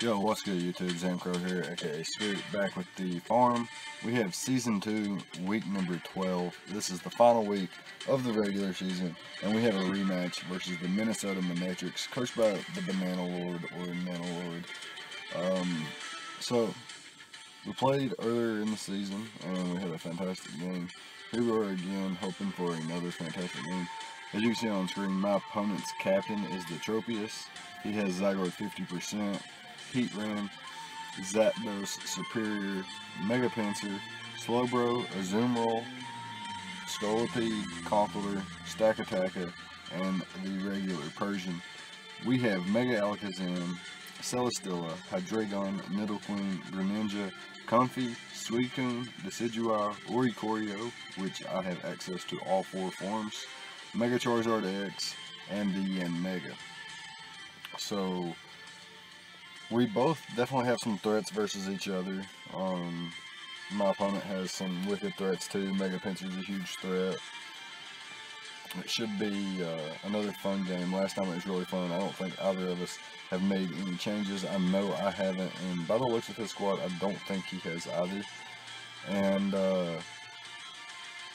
Yo, what's good YouTube? ZAMCRO here, aka Spirit, back with the farm. We have Season 2, week number 12. This is the final week of the regular season, and we have a rematch versus the Minnesota Manectrics, coached by the Banana Lord, or Nano Lord. So, we played earlier in the season, and we had a fantastic game. Here we are again, hoping for another fantastic game. As you can see on screen, my opponent's captain is the Tropius. He has Zygarde 50%. Heat Ram, Zapdos, Superior, Mega Pinsir, Slowbro, Azumarill, Scolipede, Conkeldurr, Stakataka, and the regular Persian. We have Mega Alakazam, Celesteela, Hydreigon, Nidoqueen, Greninja, Comfey, Suicune, Decidueye, Oricorio, which I have access to all 4 forms, Mega Charizard X, and the Yanmega. So, we both definitely have some threats versus each other. My opponent has some wicked threats too. Mega Pinsir is a huge threat. It should be another fun game. Last time it was really fun. I don't think either of us have made any changes. I know I haven't, and by the looks of his squad, I don't think he has either. And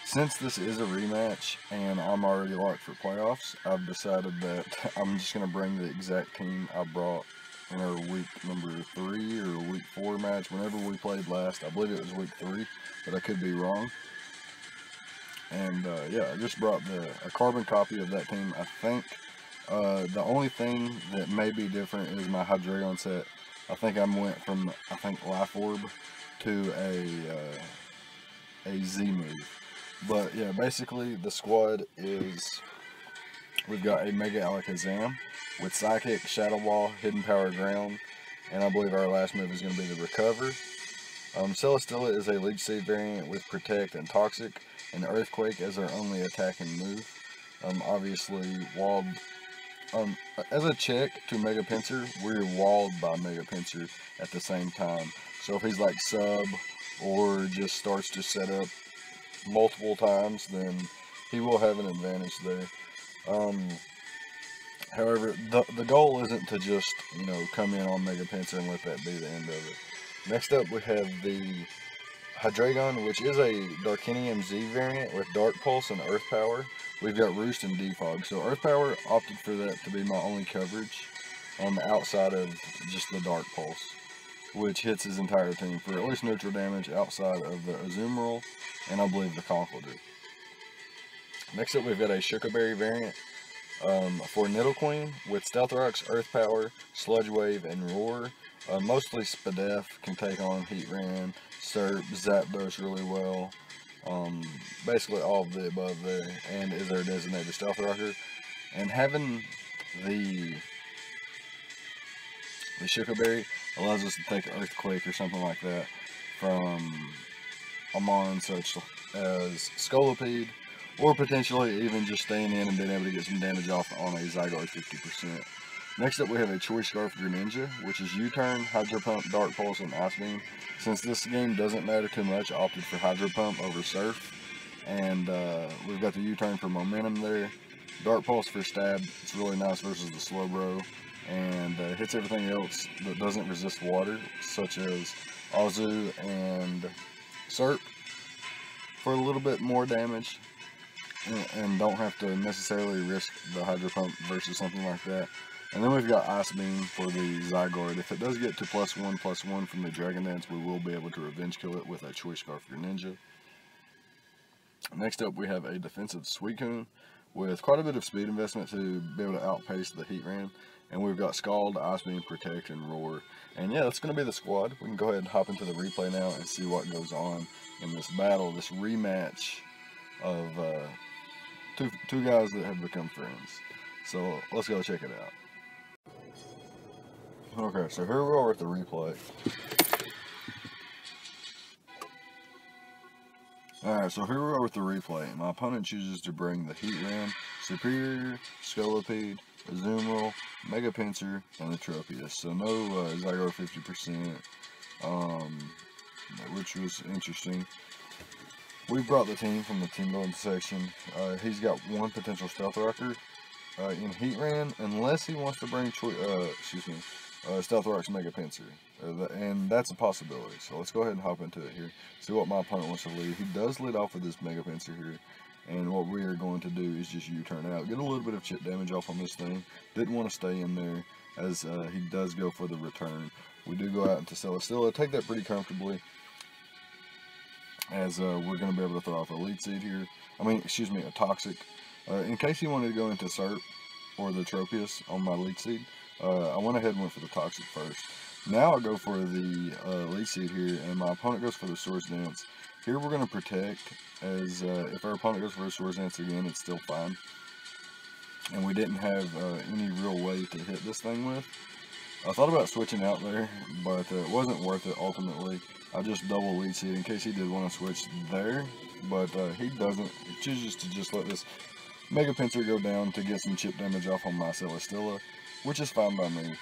since this is a rematch and I'm already locked for playoffs, I've decided that I'm just going to bring the exact team I brought in our week number 3 or week 4 match, whenever we played last. I believe it was week 3, but I could be wrong. And yeah, I just brought a carbon copy of that team. I think the only thing that may be different is my Hydreigon set. I think I went from Life Orb to a Z move. But yeah, basically the squad is, we've got a Mega Alakazam with Psychic, Shadow Ball, Hidden Power Ground, and I believe our last move is going to be the Recover. Celesteela is a Leech Seed variant with Protect and Toxic, and Earthquake as our only attacking move. Obviously, walled. As a check to Mega Pinsir, we're walled by Mega Pinsir at the same time. So if he's like sub or just starts to set up multiple times, then he will have an advantage there. However, the goal isn't to just, come in on Mega Pinsir and let that be the end of it. Next up, we have the Hydreigon, which is a Darkinium Z variant with Dark Pulse and Earth Power. We've got Roost and Defog. So Earth Power opted for that to be my only coverage outside of just the Dark Pulse, which hits his entire team for at least neutral damage outside of the Azumarill and I believe the Conkeldurr. Next up, we've got a Shuckleberry variant for Nidoqueen with Stealth Rocks, Earth Power, Sludge Wave, and Roar. Mostly Spadef can take on Heatran, Surf, Zapdos really well. Basically all of the above there, and is our designated Stealth Rocker. And having the Shuckleberry allows us to take Earthquake or something like that from a mon such as Scolipede, or potentially even just staying in and being able to get some damage off on a Zygarde 50%. Next up, we have a Choice Scarf Greninja, which is U-Turn, Hydro Pump, Dark Pulse, and Ice Beam. Since this game doesn't matter too much, I opted for Hydro Pump over Surf. And we've got the U-Turn for momentum there. Dark Pulse for stab. It's really nice versus the Slowbro. And hits everything else that doesn't resist water, such as Azu and Serp, for a little bit more damage. And don't have to necessarily risk the Hydro Pump versus something like that. And then we've got Ice Beam for the Zygarde. If it does get to +1/+1 from the Dragon Dance, we will be able to revenge kill it with a Choice Scarf Greninja. Next up, we have a defensive Suicune with quite a bit of speed investment to be able to outpace the Heatran. And we've got Scald, Ice Beam, Protect, and Roar. And yeah, that's going to be the squad. We can go ahead and hop into the replay now and see what goes on in this battle, this rematch of two guys that have become friends. So let's go check it out. Okay, so here we are with the replay. Alright, so here we are with the replay. My opponent chooses to bring the Heatran, Superior, Scolipede, Azumarill, Mega Pinsir, and the Tropius. So no Zygarde 50%, which was interesting. We brought the team from the team building section. He's got one potential Stealth Rocker in Heatran, unless he wants to bring Stealth Rock's Mega Pincer, and that's a possibility. So let's go ahead and hop into it here. See what my opponent wants to lead. He does lead off with this Mega Pincer here, and what we are going to do is just U-turn out, get a little bit of chip damage off on this thing. Didn't want to stay in there, as he does go for the return. We do go out into Celesteela, take that pretty comfortably, as we're going to be able to throw off a lead seed here. A Toxic. In case he wanted to go into Serp or the Tropius on my lead seed, I went ahead and went for the Toxic first. Now I go for the lead seed here, and my opponent goes for the Swords Dance. Here we're going to protect, as if our opponent goes for a Swords Dance again, it's still fine. And we didn't have any real way to hit this thing with. I thought about switching out there, but it wasn't worth it ultimately. I just double lead seed in case he did want to switch there, but he doesn't. He chooses to just let this Mega Pincer go down to get some chip damage off on my Celesteela, which is fine by me.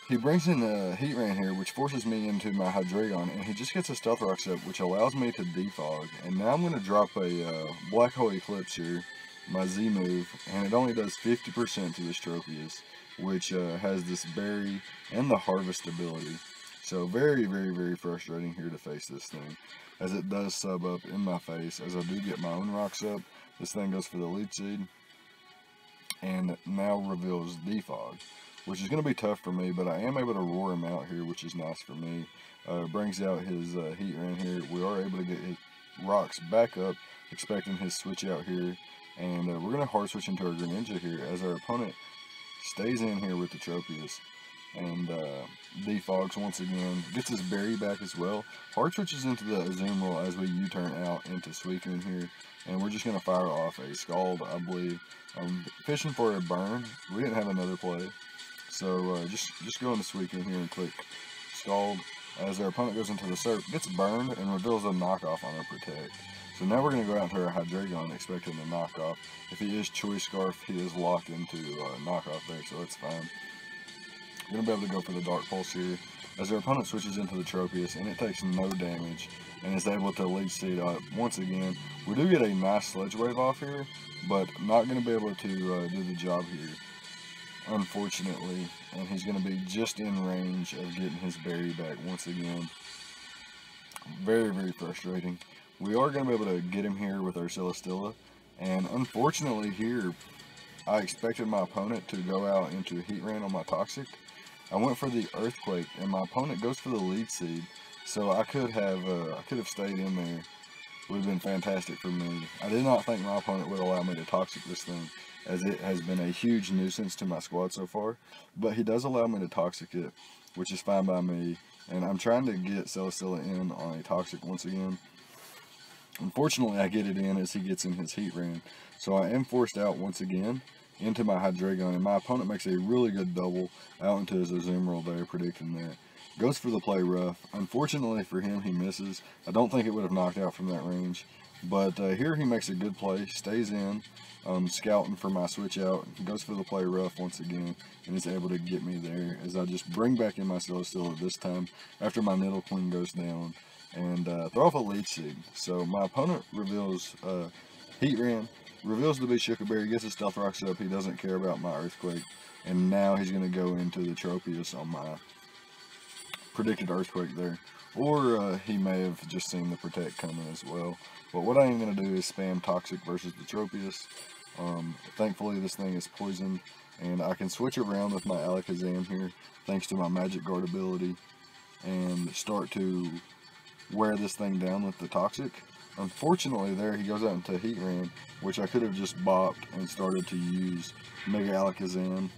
He brings in a Heatran here, which forces me into my Hydreigon, and he just gets a Stealth Rock up, which allows me to defog. And now I'm going to drop a Black Hole Eclipse here, my Z move, and it only does 50% to this Tropius, which has this Berry and the Harvest ability. So very, very, very frustrating here to face this thing, as it does sub up in my face. As I do get my own rocks up, this thing goes for the lead seed, and now reveals defog, which is going to be tough for me, but I am able to roar him out here, which is nice for me. Brings out his Heatran here. We are able to get his rocks back up, expecting his switch out here, and we're going to hard switch into our Greninja here, as our opponent stays in here with the Tropius, and defogs once again, gets his Berry back as well. Hard switches into the Azumarill as we U-turn out into Suicune here, and we're just going to fire off a Scald, I believe. Fishing for a burn. We didn't have another play, so just go into Suicune here and click Scald, as our opponent goes into the Serp, gets burned, and reveals a knockoff on our Protect. So now we're going to go out to our Hydreigon expecting the knockoff. If he is Choice Scarf, he is locked into knockoff there, so that's fine. We're going to be able to go for the Dark Pulse here, as our opponent switches into the Tropius, and it takes no damage, and is able to lead seed up once again. We do get a nice Sledge Wave off here, but not going to be able to do the job here, unfortunately, and he's going to be just in range of getting his Berry back once again. Very, very frustrating. We are going to be able to get him here with our Celesteela, and unfortunately here, I expected my opponent to go out into Heatran on my Toxic. I went for the Earthquake, and my opponent goes for the lead seed, so I could have stayed in there. Would have been fantastic for me. I did not think my opponent would allow me to Toxic this thing, as it has been a huge nuisance to my squad so far, but he does allow me to Toxic it, which is fine by me, and I'm trying to get Celesteela in on a Toxic once again. Unfortunately, I get it in as he gets in his Heatran, so I am forced out once again into my Hydreigon, and my opponent makes a really good double out into his Azumarill there, predicting that. Goes for the play rough. Unfortunately for him, he misses. I don't think it would have knocked out from that range, but here he makes a good play, stays in, scouting for my switch out, goes for the play rough once again, and is able to get me there, as I just bring back in my Celesteela this time after my Nidoqueen goes down, and throw off a lead seed. So my opponent reveals Heatran, reveals to be Sugar Berry, gets his Stealth Rocks up, he doesn't care about my Earthquake, and now he's going to go into the Tropius on my predicted Earthquake there. Or he may have just seen the Protect coming as well. But what I am going to do is spam Toxic versus the Tropius. Thankfully this thing is poisoned, and I can switch around with my Alakazam here, thanks to my Magic Guard ability, and start to wear this thing down with the Toxic. Unfortunately there he goes out into Heatran, which I could have just bopped and started to use Mega Alakazam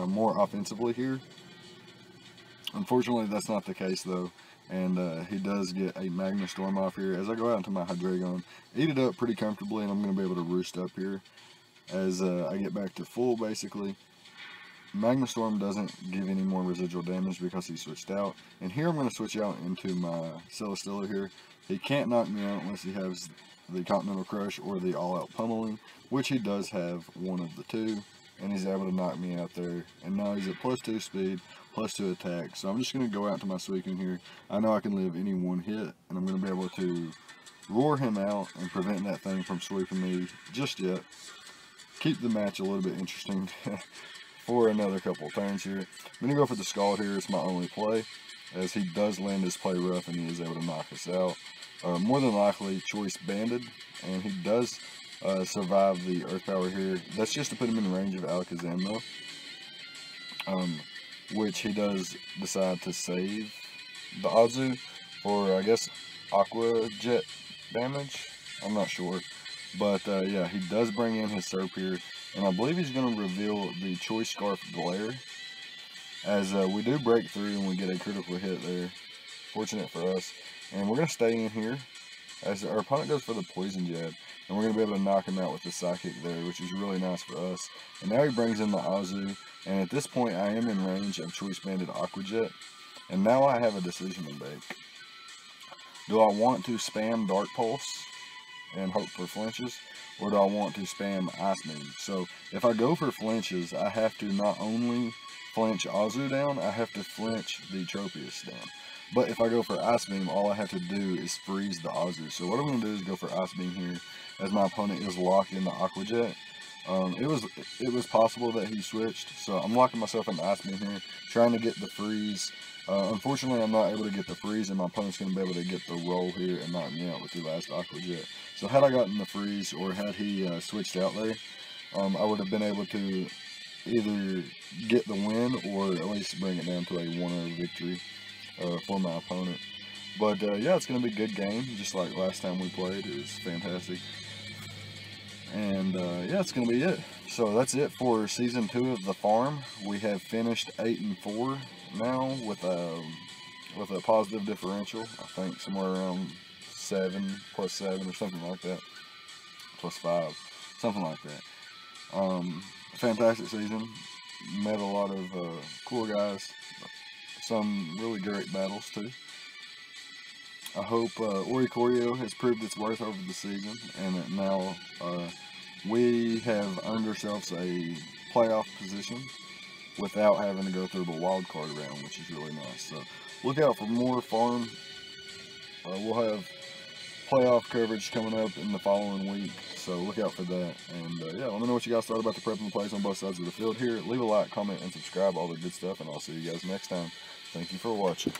more offensively here. Unfortunately that's not the case though, and he does get a Magna Storm off here. As I go out into my Hydreigon, eat it up pretty comfortably, and I'm going to be able to roost up here as I get back to full basically. Magna Storm doesn't give any more residual damage because he switched out, and here I'm going to switch out into my Celesteela here. He can't knock me out unless he has the Continental Crush or the All-Out Pummeling, which he does have one of the two, and he's able to knock me out there. And now he's at +2 speed, +2 attack, so I'm just going to go out to my Suicune here. I know I can live any one hit, and I'm going to be able to roar him out and prevent that thing from sweeping me just yet. Keep the match a little bit interesting. for another couple of turns here. I'm going to go for the Scald here. It's my only play, as he does land his play rough and he is able to knock us out. More than likely, Choice Banded, and he does survive the Earth Power here. That's just to put him in range of Alakazam, though. Which he does decide to save the Azu for, I guess, Aqua Jet damage. I'm not sure. But, yeah, he does bring in his Serp here. And I believe he's going to reveal the Choice Scarf Glare. As we do break through and we get a critical hit there. Fortunate for us. And we're going to stay in here as our opponent goes for the Poison Jab. And we're going to be able to knock him out with the Psychic there, which is really nice for us. And now he brings in the Azu. And at this point, I am in range of Choice Banded Aqua Jet. And now I have a decision to make. Do I want to spam Dark Pulse and hope for flinches? Or do I want to spam Ice Beam? So if I go for flinches, I have to not only flinch Azu down, I have to flinch the Tropius down. But if I go for Ice Beam, all I have to do is freeze the Azu. So what I'm going to do is go for Ice Beam here, as my opponent is locked in the Aqua Jet. It was possible that he switched, so I'm locking myself in the Ice Beam here, trying to get the freeze. Unfortunately, I'm not able to get the freeze, and my opponent's going to be able to get the roll here and knock me out with the last Aqua Jet. So had I gotten the freeze, or had he switched out there, I would have been able to either get the win, or at least bring it down to a 1-0 victory for my opponent. But yeah, it's going to be a good game, just like last time we played. It was fantastic. And yeah, it's going to be it. So that's it for Season 2 of The Farm. We have finished 8-4 now with a positive differential. I think somewhere around 7, plus 7 or something like that. Plus 5, something like that. Fantastic season. Met a lot of cool guys. Some really great battles too. I hope Oricorio has proved its worth over the season, and that now we have earned ourselves a playoff position without having to go through the wild card round, which is really nice. So look out for more farm. We'll have playoff coverage coming up in the following week, so look out for that. And yeah, let me know what you guys thought about the prep and plays on both sides of the field here. Leave a like, comment, and subscribe, all the good stuff, and I'll see you guys next time. Thank you for watching.